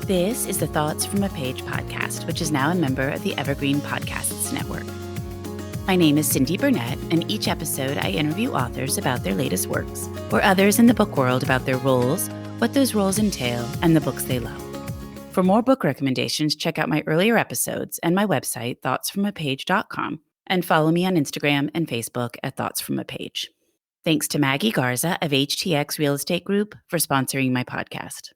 This is the Thoughts from a Page podcast, which is now a member of the Evergreen Podcasts Network. My name is Cindy Burnett, and each episode I interview authors about their latest works, or others in the book world about their roles, what those roles entail, and the books they love. For more book recommendations, check out my earlier episodes and my website, thoughtsfromapage.com, and follow me on Instagram and Facebook at Thoughts From a Page. Thanks to Maggie Garza of HTX Real Estate Group for sponsoring my podcast.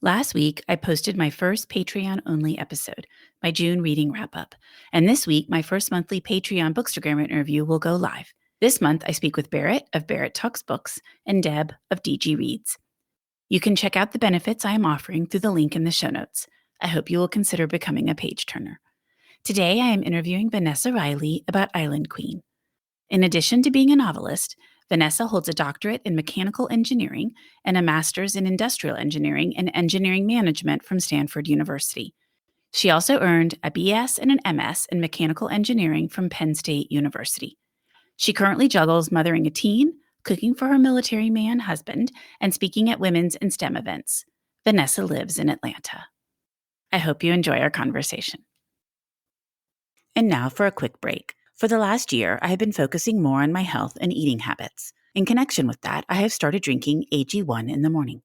Last week, I posted my first Patreon-only episode, my June reading wrap-up. And this week, my first monthly Patreon Bookstagram interview will go live. This month, I speak with Barrett of Barrett Talks Books and Deb of DG Reads. You can check out the benefits I am offering through the link in the show notes. I hope you will consider becoming a page turner. Today, I am interviewing Vanessa Riley about Island Queen. In addition to being a novelist, Vanessa holds a doctorate in mechanical engineering and a master's in industrial engineering and engineering management from Stanford University. She also earned a BS and an MS in mechanical engineering from Penn State University. She currently juggles mothering a teen, cooking for her military man husband, and speaking at women's and STEM events. Vanessa lives in Atlanta. I hope you enjoy our conversation. And now for a quick break. For the last year, I have been focusing more on my health and eating habits. In connection with that, I have started drinking AG1 in the morning.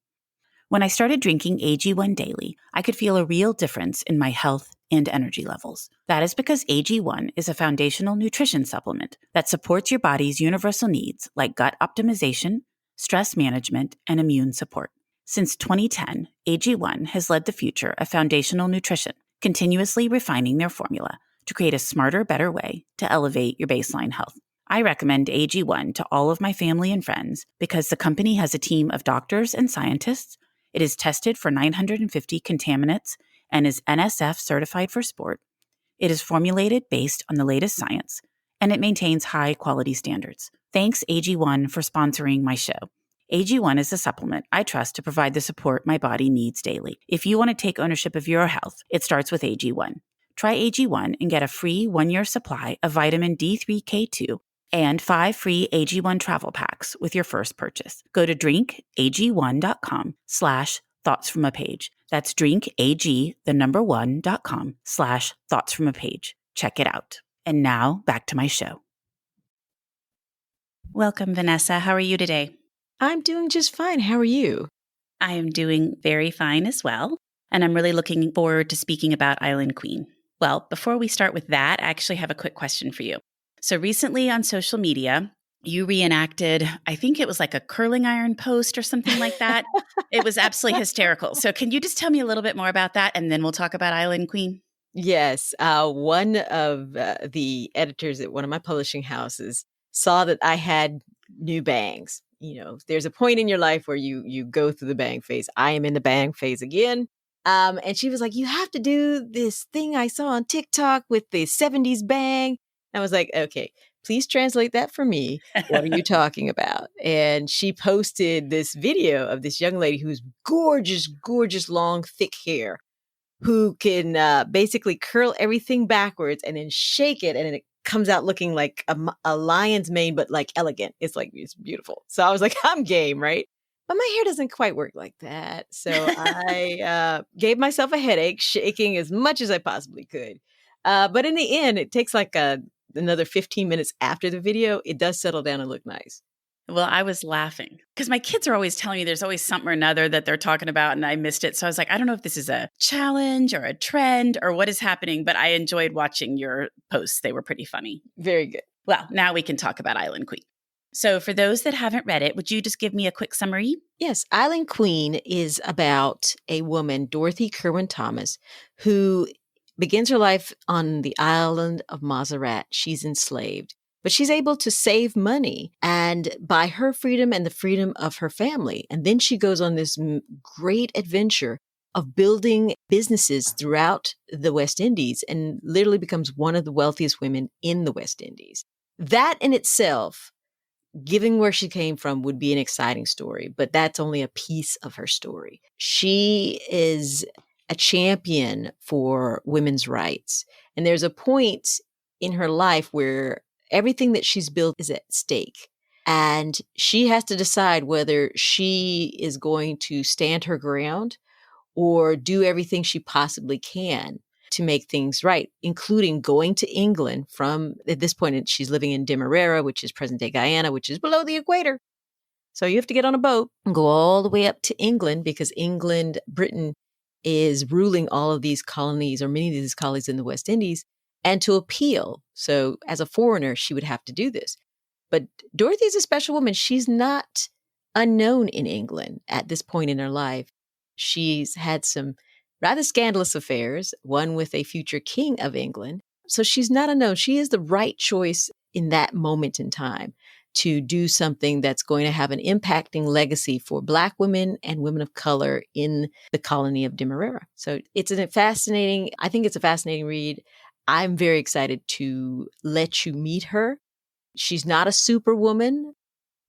When I started drinking AG1 daily, I could feel a real difference in my health and energy levels. That is because AG1 is a foundational nutrition supplement that supports your body's universal needs like gut optimization, stress management, and immune support. Since 2010, AG1 has led the future of foundational nutrition, continuously refining their formula to create a smarter, better way to elevate your baseline health. I recommend AG1 to all of my family and friends because the company has a team of doctors and scientists. It is tested for 950 contaminants and is NSF certified for sport. It is formulated based on the latest science, and it maintains high quality standards. Thanks AG1 for sponsoring my show. AG1 is a supplement I trust to provide the support my body needs daily. If you want to take ownership of your health, it starts with AG1. Try AG1 and get a free 1-year supply of vitamin D3K2 and 5 free AG1 travel packs with your first purchase. Go to drinkag1.com/thoughtsfromapage. That's drinkag1.com/thoughtsfromapage. Check it out. And now back to my show. Welcome, Vanessa. How are you today? I'm doing just fine. How are you? I am doing very fine as well. And I'm really looking forward to speaking about Island Queen. Well, before we start with that, I actually have a quick question for you. So recently on social media, you reenacted, I think it was like a curling iron post or something like that. It was absolutely hysterical. So can you just tell me a little bit more about that, and then we'll talk about Island Queen? Yes. One of the editors at one of my publishing houses saw that I had new bangs. You know, there's a point in your life where you go through the bang phase. I am in the bang phase again. And she was like, you have to do this thing I saw on TikTok with the 70s bang. I was like, okay, please translate that for me. What are you talking about? And she posted this video of this young lady who's gorgeous, gorgeous, long, thick hair, who can basically curl everything backwards and then shake it. And it comes out looking like a lion's mane, but like elegant. It's beautiful. So I was like, I'm game, right? But my hair doesn't quite work like that. So I gave myself a headache, shaking as much as I possibly could. But in the end, it takes like another 15 minutes after the video. It does settle down and look nice. Well, I was laughing because my kids are always telling me there's always something or another that they're talking about, and I missed it. So I was like, I don't know if this is a challenge or a trend or what is happening, but I enjoyed watching your posts. They were pretty funny. Very good. Well, now we can talk about Island Queen. So for those that haven't read it, would you just give me a quick summary? Yes. Island Queen is about a woman, Dorothy Kirwan Thomas, who begins her life on the island of Montserrat. She's enslaved, but she's able to save money and buy her freedom and the freedom of her family. And then she goes on this great adventure of building businesses throughout the West Indies and literally becomes one of the wealthiest women in the West Indies. That in itself, given where she came from, would be an exciting story, but that's only a piece of her story. She is a champion for women's rights. And there's a point in her life where everything that she's built is at stake. And she has to decide whether she is going to stand her ground or do everything she possibly can to make things right, including going to England from, at this point, she's living in Demerara, which is present-day Guyana, which is below the equator. So you have to get on a boat and go all the way up to England because Britain is ruling all of these colonies or many of these colonies in the West Indies, and to appeal. So as a foreigner, she would have to do this. But Dorothy's a special woman. She's not unknown in England at this point in her life. She's had some rather scandalous affairs, one with a future king of England. So she's not unknown. She is the right choice in that moment in time to do something that's going to have an impacting legacy for Black women and women of color in the colony of Demerara. So it's I think it's a fascinating read. I'm very excited to let you meet her. She's not a superwoman.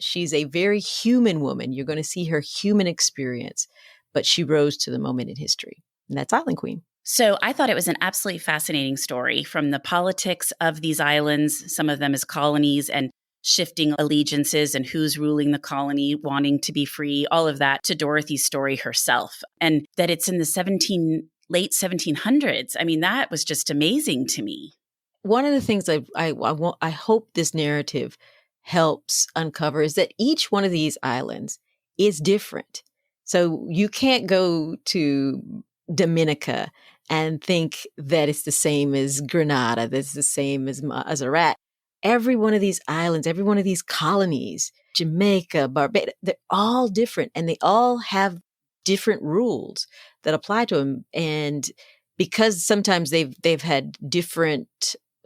She's a very human woman. You're going to see her human experience, but she rose to the moment in history. And that's Island Queen. So I thought it was an absolutely fascinating story from the politics of these islands, some of them as colonies, and shifting allegiances and who's ruling the colony, wanting to be free, all of that, to Dorothy's story herself. And that it's in the late 1700s. I mean, that was just amazing to me. One of the things I hope this narrative helps uncover is that each one of these islands is different. So you can't go to Dominica and think that it's the same as Grenada, that's the same as Mazarat. Every one of these islands, every one of these colonies, Jamaica, Barbados, they're all different and they all have different rules that apply to them. And because sometimes they've had different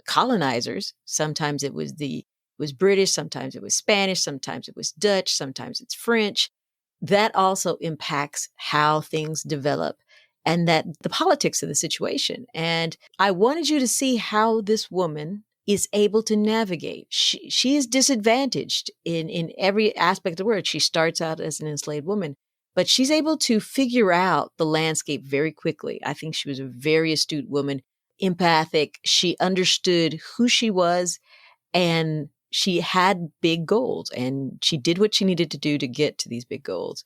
colonizers, sometimes it was British, sometimes it was Spanish, sometimes it was Dutch, sometimes it's French. That also impacts how things develop and that the politics of the situation. And I wanted you to see how this woman is able to navigate. She is disadvantaged in every aspect of the word. She starts out as an enslaved woman, but she's able to figure out the landscape very quickly. I think she was a very astute woman, empathic. She understood who she was and she had big goals and she did what she needed to do to get to these big goals.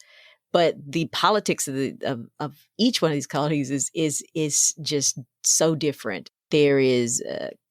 But the politics of each one of these colonies is just so different. There is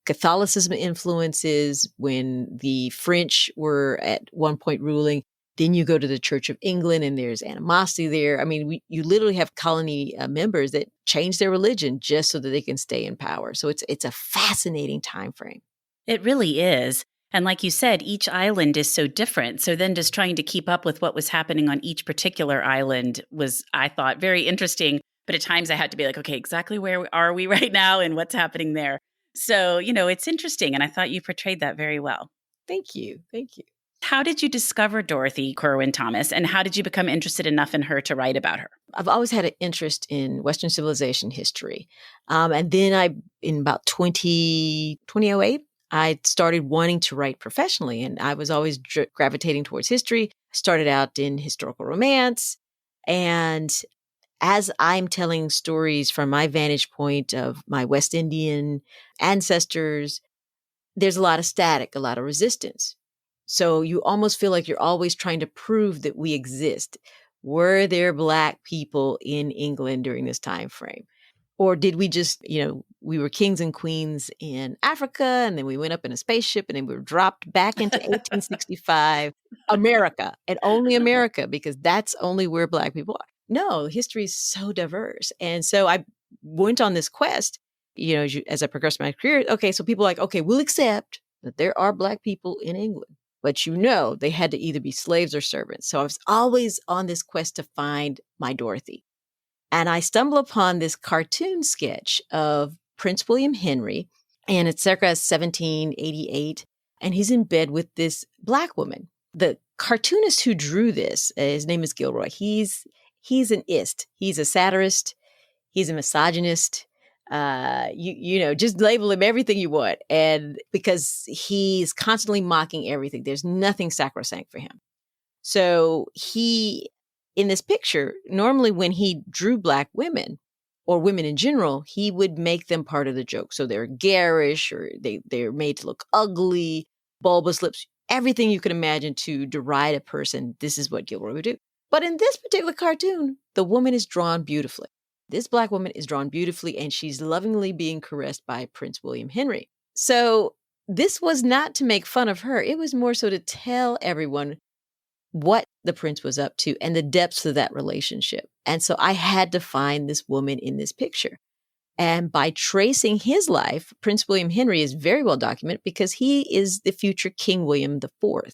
Catholicism influences when the French were at one point ruling. Then you go to the Church of England and there's animosity there. I mean, you literally have colony members that change their religion just so that they can stay in power. So it's a fascinating time frame. It really is. And like you said, each island is so different. So then just trying to keep up with what was happening on each particular island was, I thought, very interesting. But at times I had to be like, okay, exactly where are we right now and what's happening there? So, it's interesting. And I thought you portrayed that very well. Thank you. Thank you. How did you discover Dorothy Kirwan Thomas and how did you become interested enough in her to write about her? I've always had an interest in Western civilization history. And then in about 2008, I started wanting to write professionally, and I was always gravitating towards history. I started out in historical romance, and as I'm telling stories from my vantage point of my West Indian ancestors, there's a lot of static, a lot of resistance. So you almost feel like you're always trying to prove that we exist. Were there Black people in England during this time frame? Or did we just, we were kings and queens in Africa, and then we went up in a spaceship, and then we were dropped back into 1865, America, and only America, because that's only where Black people are. No, history is so diverse. And so I went on this quest, as I progressed my career. Okay, so people are like, okay, we'll accept that there are Black people in England, but they had to either be slaves or servants. So I was always on this quest to find my Dorothy. And I stumble upon this cartoon sketch of Prince William Henry, and it's circa 1788, and he's in bed with this Black woman. The cartoonist who drew this, his name is Gilroy. He's an ist. He's a satirist. He's a misogynist. Just label him everything you want. And because he's constantly mocking everything, there's nothing sacrosanct for him. So in this picture, normally when he drew Black women or women in general, he would make them part of the joke. So they're garish or they're made to look ugly, bulbous lips, everything you could imagine to deride a person. This is what Gilroy would do. But in this particular cartoon, the woman is drawn beautifully. This Black woman is drawn beautifully, and she's lovingly being caressed by Prince William Henry. So this was not to make fun of her. It was more so to tell everyone what the prince was up to and the depths of that relationship. And so I had to find this woman in this picture. And by tracing his life, Prince William Henry is very well documented because he is the future King William IV.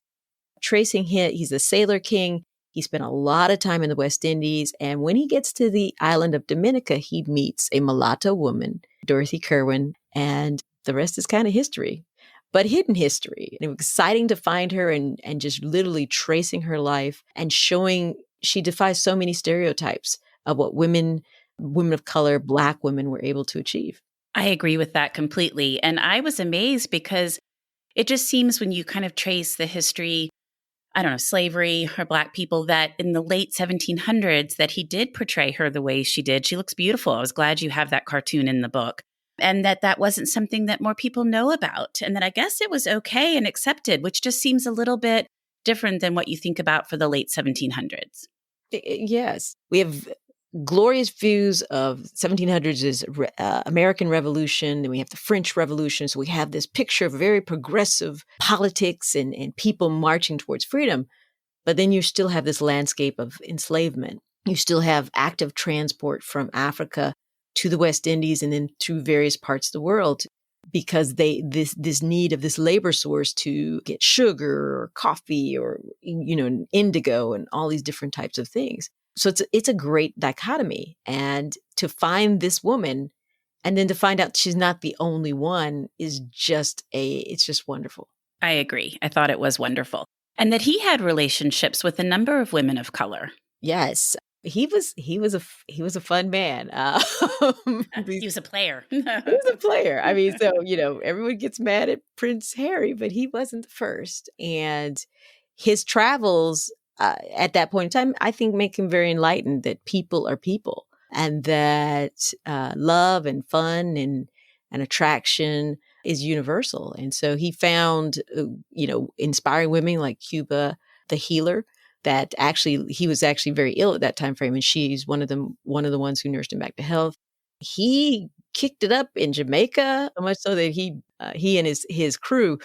Tracing him, he's a sailor king. He spent a lot of time in the West Indies. And when he gets to the island of Dominica, he meets a mulatto woman, Dorothy Kirwan, and the rest is kind of history, but hidden history. And it was exciting to find her and just literally tracing her life and showing she defies so many stereotypes of what women of color, Black women were able to achieve. I agree with that completely. And I was amazed because it just seems when you kind of trace the history, I don't know, slavery or Black people, that in the late 1700s, that he did portray her the way she did. She looks beautiful. I was glad you have that cartoon in the book. And that wasn't something that more people know about. And that I guess it was okay and accepted, which just seems a little bit different than what you think about for the late 1700s. Yes. We have glorious views of 1700s is American Revolution, and we have the French Revolution. So we have this picture of very progressive politics and people marching towards freedom. But then you still have this landscape of enslavement. You still have active transport from Africa to the West Indies and then to various parts of the world because this need of this labor source to get sugar or coffee or, indigo and all these different types of things. So it's a great dichotomy. And to find this woman and then to find out she's not the only one is it's just wonderful. I agree. I thought it was wonderful. And that he had relationships with a number of women of color. Yes. He was a fun man. He was a player. He was a player. I mean, so, everyone gets mad at Prince Harry, but he wasn't the first. And his travels at that point in time, I think, make him very enlightened that people are people and that love and fun and attraction is universal. And so he found, inspiring women like Cuba, the healer, that he was actually very ill at that time frame. And she's one of the ones who nursed him back to health. He kicked it up in Jamaica, so much so that he and his crew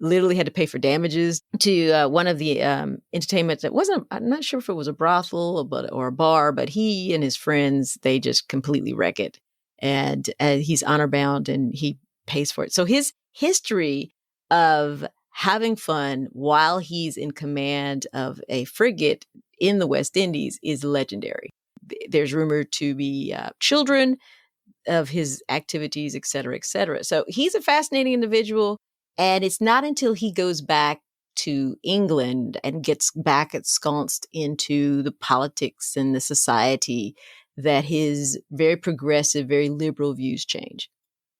literally had to pay for damages to one of the entertainments that I'm not sure if it was a brothel or a bar, but he and his friends, they just completely wreck it. And he's honor bound and he pays for it. So his history of having fun while he's in command of a frigate in the West Indies is legendary. There's rumored to be children of his activities, et cetera, et cetera. So he's a fascinating individual. And it's not until he goes back to England and gets back ensconced into the politics and the society that his very progressive, very liberal views change.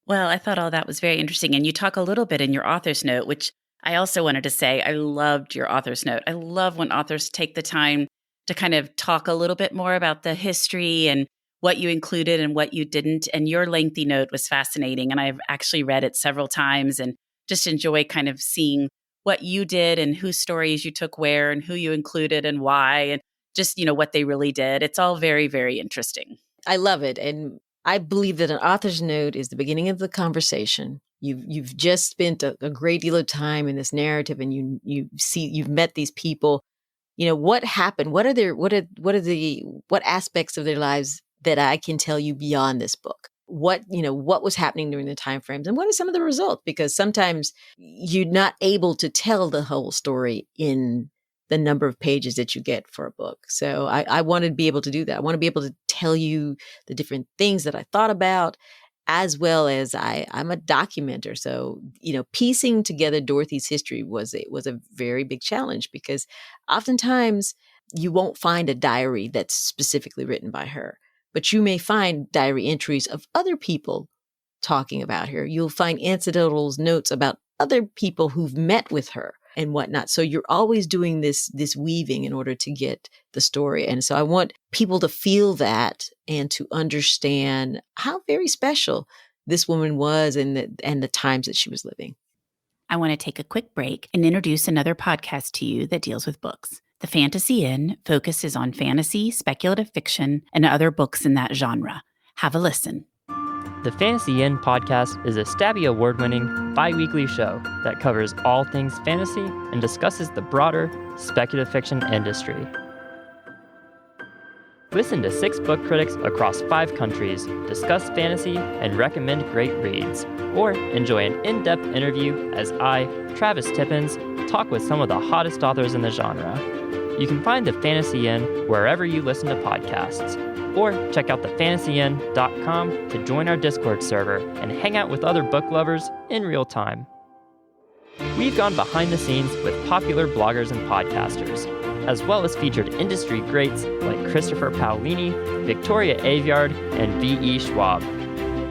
Well, I thought all that was very interesting. And you talk a little bit in your author's note, which I also wanted to say, I loved your author's note. I love when authors take the time to kind of talk a little bit more about the history and what you included and what you didn't. And your lengthy note was fascinating. And I've actually read it several times and just enjoy kind of seeing what you did and whose stories you took where and who you included and why and just, what they really did. It's all very, very interesting. I love it. And I believe that an author's note is the beginning of the conversation. You've just spent a great deal of time in this narrative, and you've met these people. What happened? What aspects of their lives that I can tell you beyond this book? What was happening during the time frames, and what are some of the results? Because sometimes you're not able to tell the whole story in the number of pages that you get for a book. So I want to be able to do that. I want to be able to tell you the different things that I thought about, as well as I'm a documenter. So, piecing together Dorothy's history was a very big challenge because oftentimes you won't find a diary that's specifically written by her, but you may find diary entries of other people talking about her. You'll find incidental notes about other people who've met with her and whatnot. So you're always doing this weaving in order to get the story. And so I want people to feel that and to understand how very special this woman was and the times that she was living. I want to take a quick break and introduce another podcast to you that deals with books. The Fantasy Inn focuses on fantasy, speculative fiction, and other books in that genre. Have a listen. The Fantasy Inn podcast is a Stabby Award-winning, bi-weekly show that covers all things fantasy and discusses the broader speculative fiction industry. Listen to 6 book critics across 5 countries discuss fantasy and recommend great reads, or enjoy an in-depth interview as I, Travis Tippins, talk with some of the hottest authors in the genre. You can find The Fantasy Inn wherever you listen to podcasts, or check out thefantasyinn.com to join our Discord server and hang out with other book lovers in real time. We've gone behind the scenes with popular bloggers and podcasters, as well as featured industry greats like Christopher Paolini, Victoria Aveyard, and V.E. Schwab.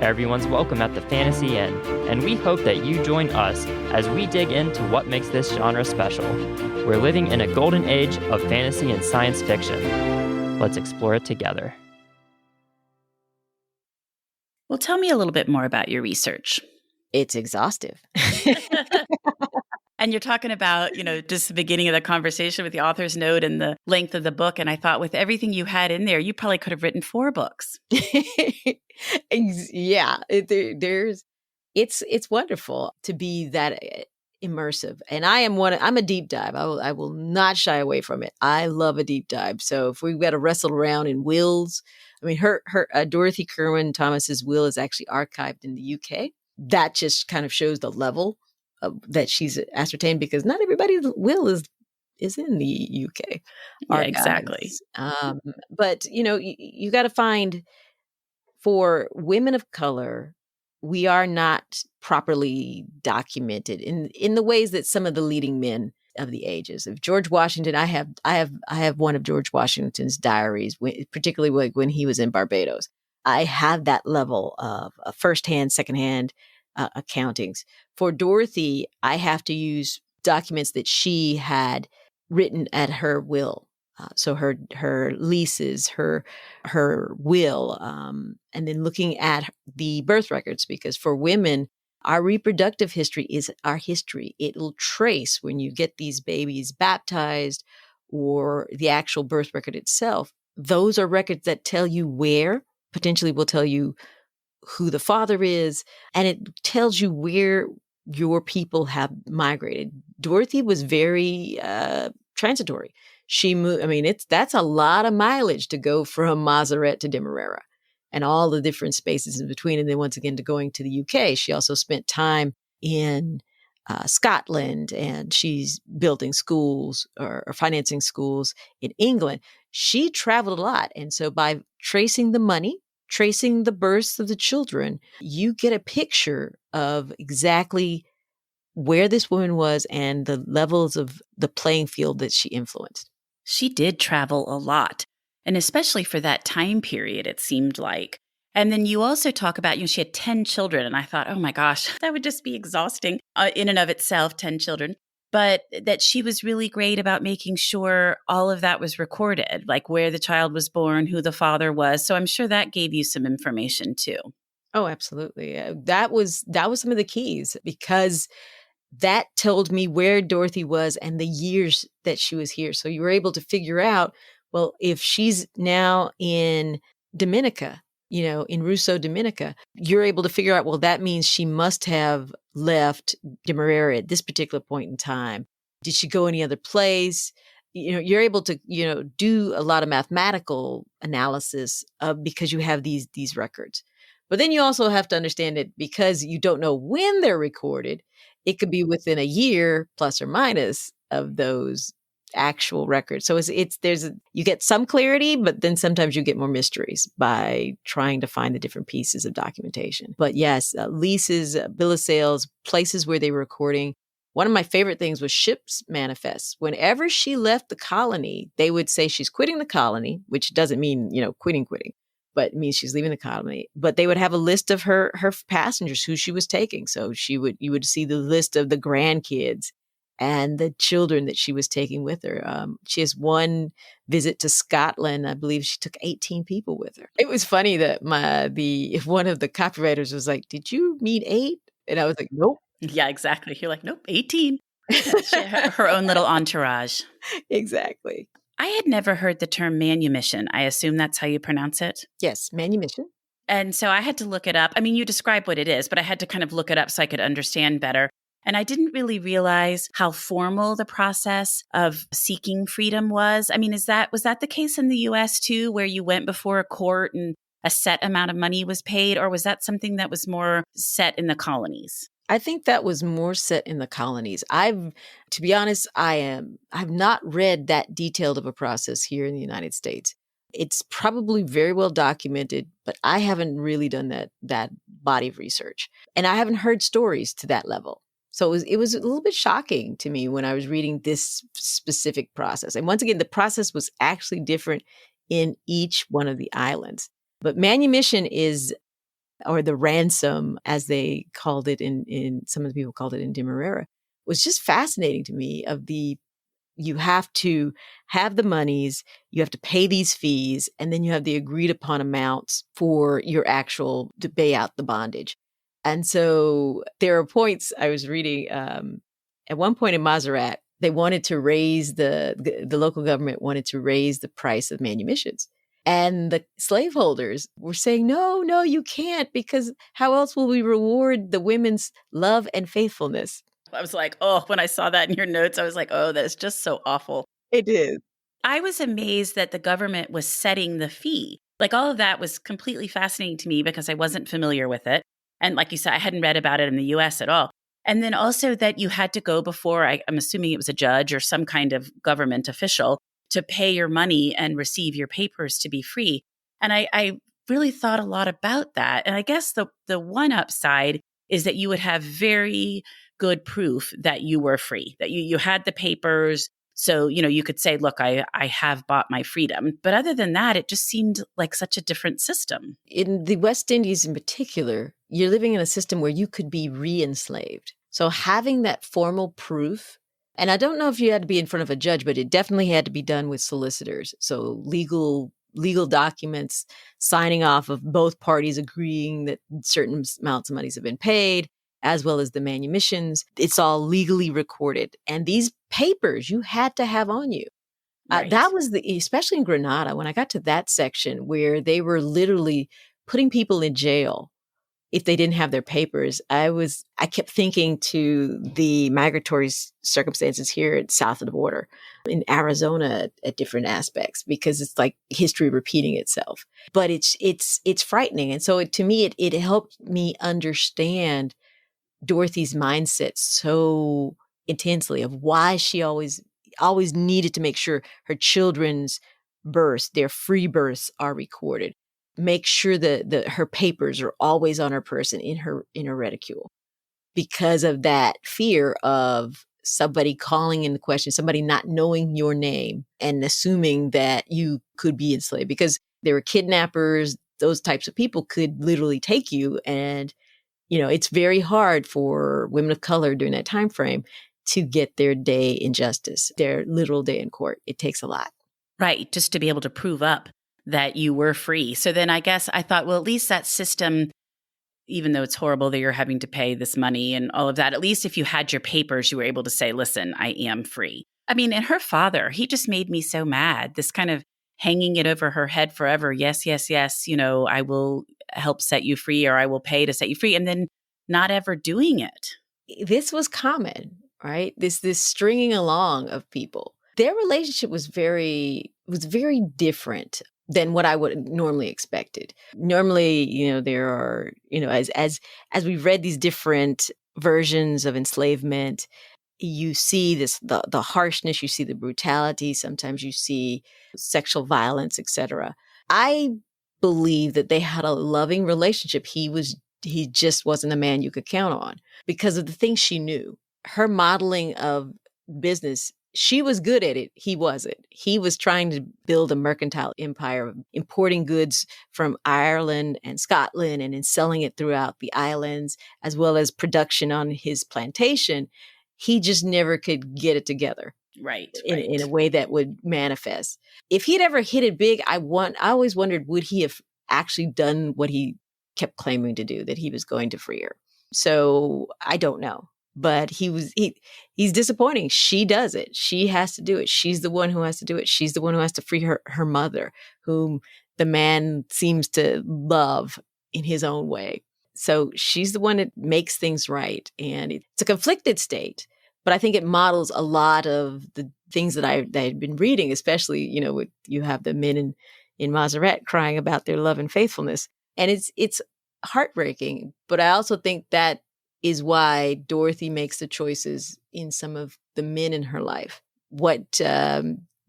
Everyone's welcome at the Fantasy Inn, and we hope that you join us as we dig into what makes this genre special. We're living in a golden age of fantasy and science fiction. Let's explore it together. Well, tell me a little bit more about your research. It's exhaustive. And you're talking about, just the beginning of the conversation with the author's note and the length of the book. And I thought with everything you had in there, you probably could have written 4 books. Yeah, it's wonderful to be that immersive. And I'm a deep dive. I will not shy away from it. I love a deep dive. So if we've got to wrestle around in wills, I mean, her Dorothy Kirwan Thomas's will is actually archived in the UK. That just kind of shows the level that she's ascertained, because not everybody's will is in the UK. Yeah, exactly. But you got to find, for women of color, we are not properly documented in the ways that some of the leading men of the ages. Of George Washington, I have one of George Washington's diaries, particularly when he was in Barbados. I have that level of firsthand, secondhand accountings. For Dorothy, I have to use documents that she had written at her will. So her leases, her will, and then looking at the birth records, because for women, our reproductive history is our history. It'll trace when you get these babies baptized or the actual birth record itself. Those are records that tell you where, potentially will tell you who the father is, and it tells you where your people have migrated. Dorothy was very transitory. She moved. I mean, that's a lot of mileage to go from Mazaret to Demerara and all the different spaces in between. And then once again, to going to the UK. She also spent time in Scotland, and she's building schools or financing schools in England. She traveled a lot. And so by tracing the money, tracing the births of the children, you get a picture of exactly where this woman was and the levels of the playing field that she influenced. She did travel a lot, and especially for that time period, it seemed like. And then you also talk about, she had 10 children, and I thought, oh my gosh, that would just be exhausting in and of itself, 10 children. But that she was really great about making sure all of that was recorded, like where the child was born, who the father was. So I'm sure that gave you some information too. Oh, absolutely. That was some of the keys, because that told me where Dorothy was and the years that she was here. So you were able to figure out, well, if she's now in Dominica, in Rochon, Dominica, you're able to figure out, well, that means she must have left Demerara at this particular point in time. Did she go any other place? You're able to, do a lot of mathematical analysis because you have these records. But then you also have to understand that because you don't know when they're recorded, it could be within a year plus or minus of those actual records. So you get some clarity, but then sometimes you get more mysteries by trying to find the different pieces of documentation. But yes, leases, bill of sales, places where they were recording. One of my favorite things was ships manifests. Whenever she left the colony, they would say she's quitting the colony, which doesn't mean, quitting, but it means she's leaving the colony. But they would have a list of her passengers, who she was taking. So you would see the list of the grandkids and the children that she was taking with her. She has one visit to Scotland. I believe she took 18 people with her. It was funny that one of the copywriters was like, "Did you meet 8?" And I was like, "Nope." Yeah, exactly. You're like, "Nope, 18." She had her own little entourage. Exactly. I had never heard the term manumission. I assume that's how you pronounce it? Yes, manumission. And so I had to look it up. I mean, you describe what it is, but I had to kind of look it up so I could understand better. And I didn't really realize how formal the process of seeking freedom was. I mean, was that the case in the US too, where you went before a court and a set amount of money was paid, or was that something that was more set in the colonies? I think that was more set in the colonies. To be honest, I've not read that detailed of a process here in the United States. It's probably very well documented, but I haven't really done that body of research. And I haven't heard stories to that level. So it was a little bit shocking to me when I was reading this specific process. And once again, the process was actually different in each one of the islands. But manumission or the ransom, as they called it in some of the people called it in Demerara, was just fascinating to me. You have to have the monies, you have to pay these fees, and then you have the agreed upon amounts for your to pay out the bondage. And so there are points I was reading, at one point in Montserrat, they wanted to raise the local government wanted to raise the price of manumissions. And the slaveholders were saying, no, you can't, because how else will we reward the women's love and faithfulness? I was like, oh, when I saw that in your notes, I was like, oh, that's just so awful. It is. I was amazed that the government was setting the fee. Like, all of that was completely fascinating to me because I wasn't familiar with it. And like you said, I hadn't read about it in the US at all. And then also that you had to go before, I'm assuming it was a judge or some kind of government official, to pay your money and receive your papers to be free. And I really thought a lot about that. And I guess the one upside is that you would have very good proof that you were free, that you had the papers. So, you could say, look, I have bought my freedom. But other than that, it just seemed like such a different system. In the West Indies in particular, you're living in a system where you could be re-enslaved. So having that formal proof, and I don't know if you had to be in front of a judge, but it definitely had to be done with solicitors. So legal documents, signing off of both parties agreeing that certain amounts of monies have been paid, as well as the manumissions. It's all legally recorded. And these papers you had to have on you. Right. That was especially in Grenada, when I got to that section where they were literally putting people in jail if they didn't have their papers. I kept thinking to the migratory circumstances here south of the border in Arizona at different aspects, because it's like history repeating itself. But it's frightening. And so to me, it helped me understand Dorothy's mindset so intensely, of why she always needed to make sure her children's births, their free births, are recorded. Make sure that her papers are always on her person, in her reticule, because of that fear of somebody calling into question, somebody not knowing your name and assuming that you could be enslaved, because there were kidnappers. Those types of people could literally take you, and it's very hard for women of color during that time frame to get their day in justice, their literal day in court. It takes a lot. Right. Just to be able to prove up that you were free. So then I guess I thought, well, at least that system, even though it's horrible that you're having to pay this money and all of that, at least if you had your papers, you were able to say, listen, I am free. I mean, and her father, he just made me so mad. This kind of hanging it over her head forever. Yes, yes, yes. I will help set you free, or I will pay to set you free. And then not ever doing it. This was common, right? This stringing along of people. Their relationship was very different than what I would normally expected. Normally, there are, as we've read these different versions of enslavement, you see the harshness, you see the brutality, sometimes you see sexual violence, etc. I believe that they had a loving relationship. He just wasn't a man you could count on because of the things she knew. Her modeling of business, she was good at it. He wasn't. He was trying to build a mercantile empire, importing goods from Ireland and Scotland and then selling it throughout the islands, as well as production on his plantation. He just never could get it together. Right. In a way that would manifest. If he'd ever hit it big, I always wondered, would he have actually done what he kept claiming to do, that he was going to free her? So I don't know. But he's disappointing. She does it. She has to do it. She's the one who has to do it. She's the one who has to free her mother, whom the man seems to love in his own way. So she's the one that makes things right. And it's a conflicted state, but I think it models a lot of the things that I had been reading, especially, you have the men in Masoret crying about their love and faithfulness. And it's heartbreaking, but I also think that is why Dorothy makes the choices in some of the men in her life. What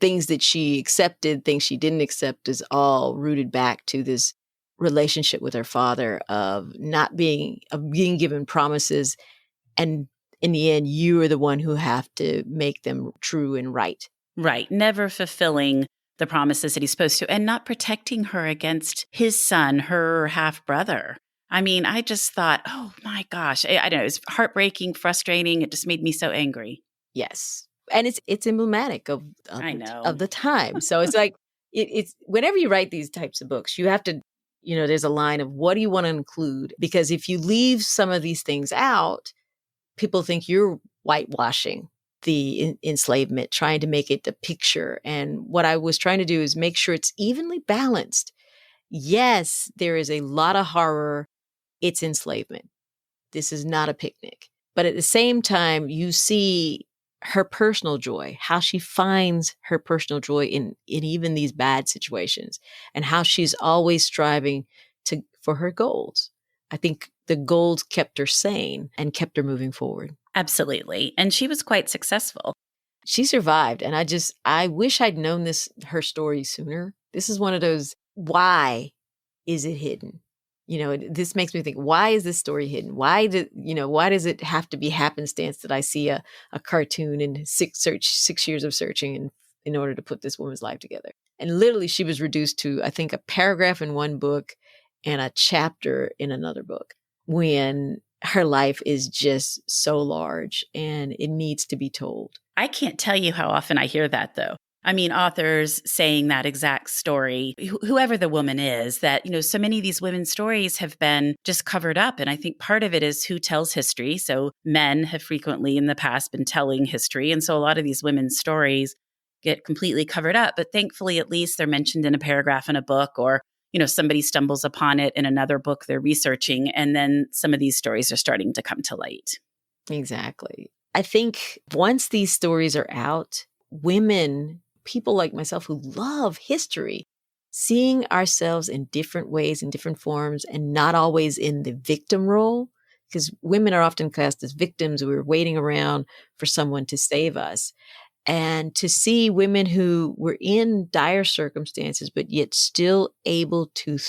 things that she accepted, things she didn't accept is all rooted back to this relationship with her father of being given promises. And in the end, you are the one who have to make them true and right. Right. Never fulfilling the promises that he's supposed to and not protecting her against his son, her half brother. I mean, I just thought, oh my gosh, I don't know. It was heartbreaking, frustrating. It just made me so angry. Yes. And it's emblematic of I know. of the time. So it's like, it's whenever you write these types of books, you have to, there's a line of what do you want to include? Because if you leave some of these things out, people think you're whitewashing the enslavement, trying to make it a picture. And what I was trying to do is make sure it's evenly balanced. Yes, there is a lot of horror. It's enslavement. This is not a picnic. But at the same time, you see her personal joy, how she finds her personal joy in even these bad situations, and how she's always striving for her goals. I think the goals kept her sane and kept her moving forward. Absolutely. And she was quite successful. She survived. And I wish I'd known her story sooner. This is one of those, why is it hidden? This makes me think, why is this story hidden? Why does it have to be happenstance that I see a cartoon and 6 years of searching in order to put this woman's life together? And literally she was reduced to, I think, a paragraph in one book and a chapter in another book, when her life is just so large and it needs to be told. I can't tell you how often I hear that, though. I mean, authors saying that exact story, whoever the woman is, that, so many of these women's stories have been just covered up. And I think part of it is who tells history. So men have frequently in the past been telling history. And so a lot of these women's stories get completely covered up. But thankfully, at least they're mentioned in a paragraph in a book, or somebody stumbles upon it in another book they're researching, and then some of these stories are starting to come to light. Exactly. I think once these stories are out, women, people like myself who love history, seeing ourselves in different ways, in different forms, and not always in the victim role, because women are often cast as victims. We're waiting around for someone to save us. And to see women who were in dire circumstances, but yet still able to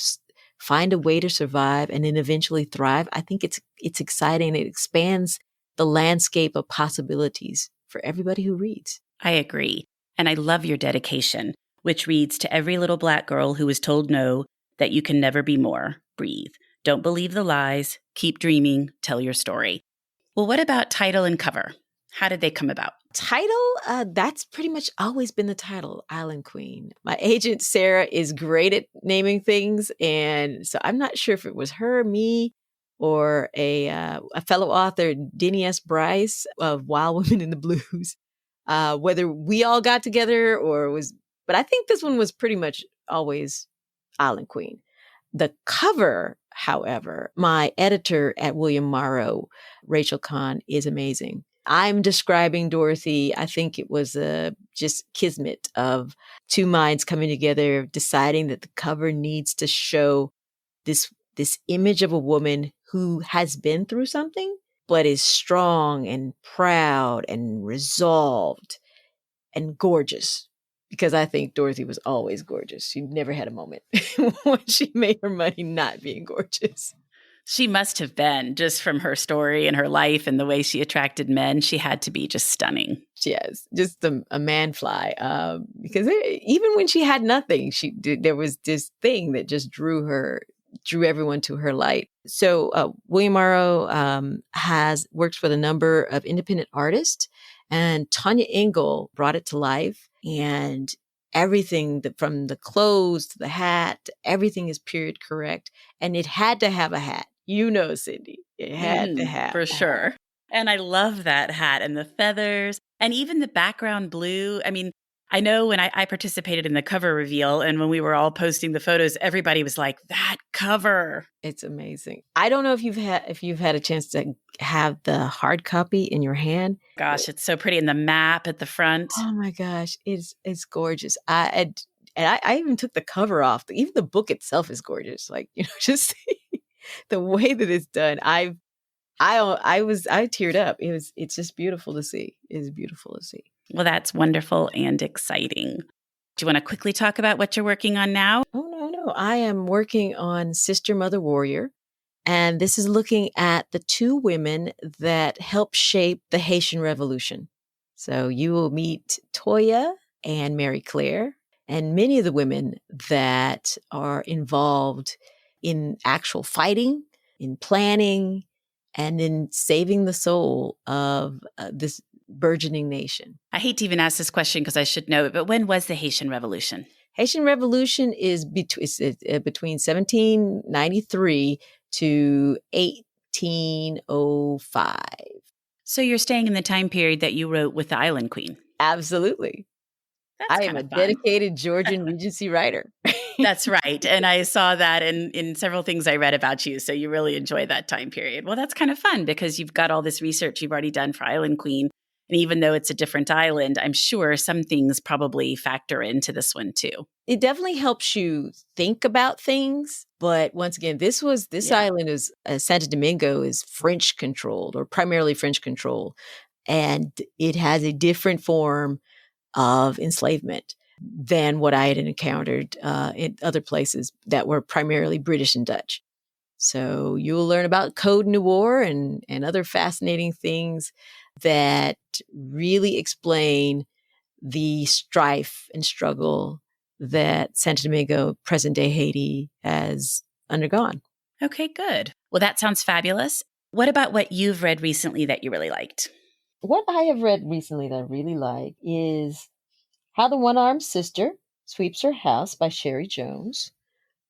find a way to survive and then eventually thrive, I think it's exciting. It expands the landscape of possibilities for everybody who reads. I agree. And I love your dedication, which reads, to every little Black girl who was told no, that you can never be more. Breathe. Don't believe the lies. Keep dreaming. Tell your story. Well, what about title and cover? How did they come about? Title, that's pretty much always been the title, Island Queen. My agent, Sarah, is great at naming things. And so I'm not sure if it was her, me, or a fellow author, Denny S. Bryce of Wild Women in the Blues, whether we all got together but I think this one was pretty much always Island Queen. The cover, however, my editor at William Morrow, Rachel Kahn, is amazing. I'm describing Dorothy. I think it was just kismet of two minds coming together, deciding that the cover needs to show this image of a woman who has been through something, but is strong and proud and resolved and gorgeous. Because I think Dorothy was always gorgeous. She never had a moment when she made her money not being gorgeous. She must have been, just from her story and her life and the way she attracted men. She had to be just stunning. Yes, just a man fly. Because even when she had nothing, there was this thing that just drew everyone to her light. So William Morrow works with a number of independent artists, and Tanya Engel brought it to life. And everything from the clothes to the hat, everything is period correct. And it had to have a hat. Cindy, it had to have for sure. And I love that hat and the feathers and even the background blue. I mean, I know when I participated in the cover reveal and when we were all posting the photos, everybody was like, that cover. It's amazing. I don't know if you've had a chance to have the hard copy in your hand. Gosh, it's so pretty. And the map at the front. Oh my gosh, it's gorgeous. I even took the cover off. Even the book itself is gorgeous. Like, just the way that it's done. I teared up. It's just beautiful to see. It's beautiful to see. Well, that's wonderful and exciting. Do you want to quickly talk about what you're working on now? Oh, no. I am working on Sister Mother Warrior. And this is looking at the two women that helped shape the Haitian Revolution. So you will meet Toya and Mary Claire and many of the women that are involved in actual fighting, in planning, and in saving the soul of this burgeoning nation. I hate to even ask this question because I should know it, but when was the Haitian Revolution? Haitian Revolution is between 1793 to 1805. So you're staying in the time period that you wrote with the Island Queen. Absolutely. I am a dedicated Georgian Regency writer. That's right. And I saw that in several things I read about you. So you really enjoy that time period. Well, that's kind of fun because you've got all this research you've already done for Island Queen. And even though it's a different island, I'm sure some things probably factor into this one too. It definitely helps you think about things. But once again, this island is Santo Domingo is French controlled or primarily French controlled. And it has a different form of enslavement than what I had encountered in other places that were primarily British and Dutch. So you'll learn about Code Noir and other fascinating things that really explain the strife and struggle that Santo Domingo, present-day Haiti, has undergone. Okay, good. Well, that sounds fabulous. What about what you've read recently that you really liked? What I have read recently that I really like is How the One-Armed Sister Sweeps Her House by Cherie Jones.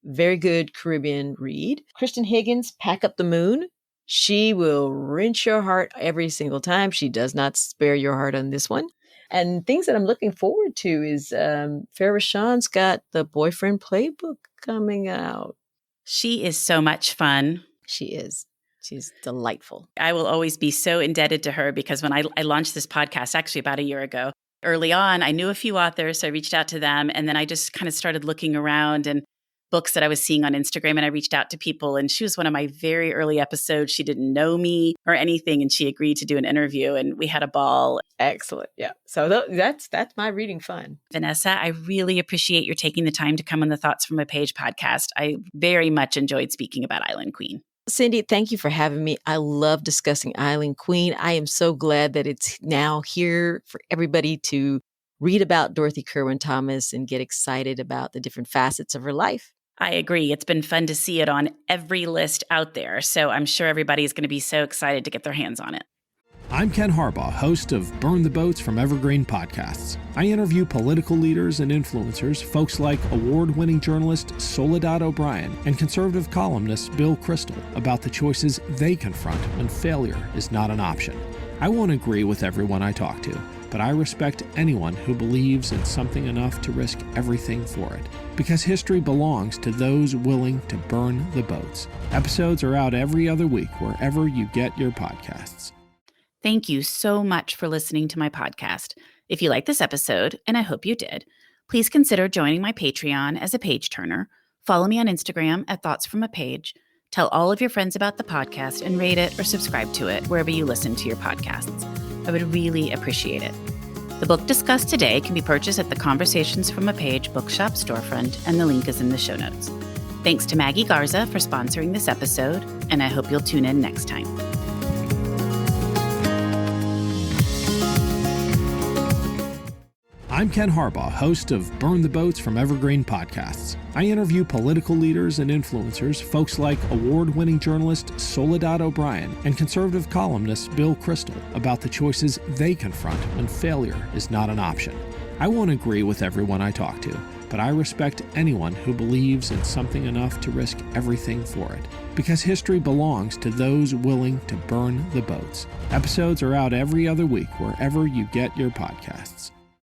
Very good Caribbean read. Kristan Higgins, Pack Up the Moon. She will wrench your heart every single time. She does not spare your heart on this one. And things that I'm looking forward to is Rochon's got the Boyfriend Playbook coming out. She is so much fun. She is. She's delightful. I will always be so indebted to her because when I launched this podcast actually about a year ago, early on, I knew a few authors, so I reached out to them. And then I just kind of started looking around and books that I was seeing on Instagram, and I reached out to people, and she was one of my very early episodes. She didn't know me or anything, and she agreed to do an interview, and we had a ball. Excellent. Yeah. So that's my reading fun. Vanessa, I really appreciate your taking the time to come on the Thoughts from a Page podcast. I very much enjoyed speaking about Island Queen. Cindy, thank you for having me. I love discussing Island Queen. I am so glad that it's now here for everybody to read about Dorothy Kirwan Thomas and get excited about the different facets of her life. I agree. It's been fun to see it on every list out there. So I'm sure everybody is going to be so excited to get their hands on it. I'm Ken Harbaugh, host of Burn the Boats from Evergreen Podcasts. I interview political leaders and influencers, folks like award-winning journalist Soledad O'Brien and conservative columnist Bill Kristol about the choices they confront when failure is not an option. I won't agree with everyone I talk to, but I respect anyone who believes in something enough to risk everything for it. Because history belongs to those willing to burn the boats. Episodes are out every other week wherever you get your podcasts. Thank you so much for listening to my podcast. If you liked this episode, and I hope you did, please consider joining my Patreon as a page turner. Follow me on Instagram at Thoughts from a Page. Tell all of your friends about the podcast and rate it or subscribe to it wherever you listen to your podcasts. I would really appreciate it. The book discussed today can be purchased at the Conversations from a Page bookshop storefront, and the link is in the show notes. Thanks to Maggie Garza for sponsoring this episode, and I hope you'll tune in next time. I'm Ken Harbaugh, host of Burn the Boats from Evergreen Podcasts. I interview political leaders and influencers, folks like award-winning journalist Soledad O'Brien and conservative columnist Bill Kristol about the choices they confront when failure is not an option. I won't agree with everyone I talk to, but I respect anyone who believes in something enough to risk everything for it. Because history belongs to those willing to burn the boats. Episodes are out every other week wherever you get your podcasts.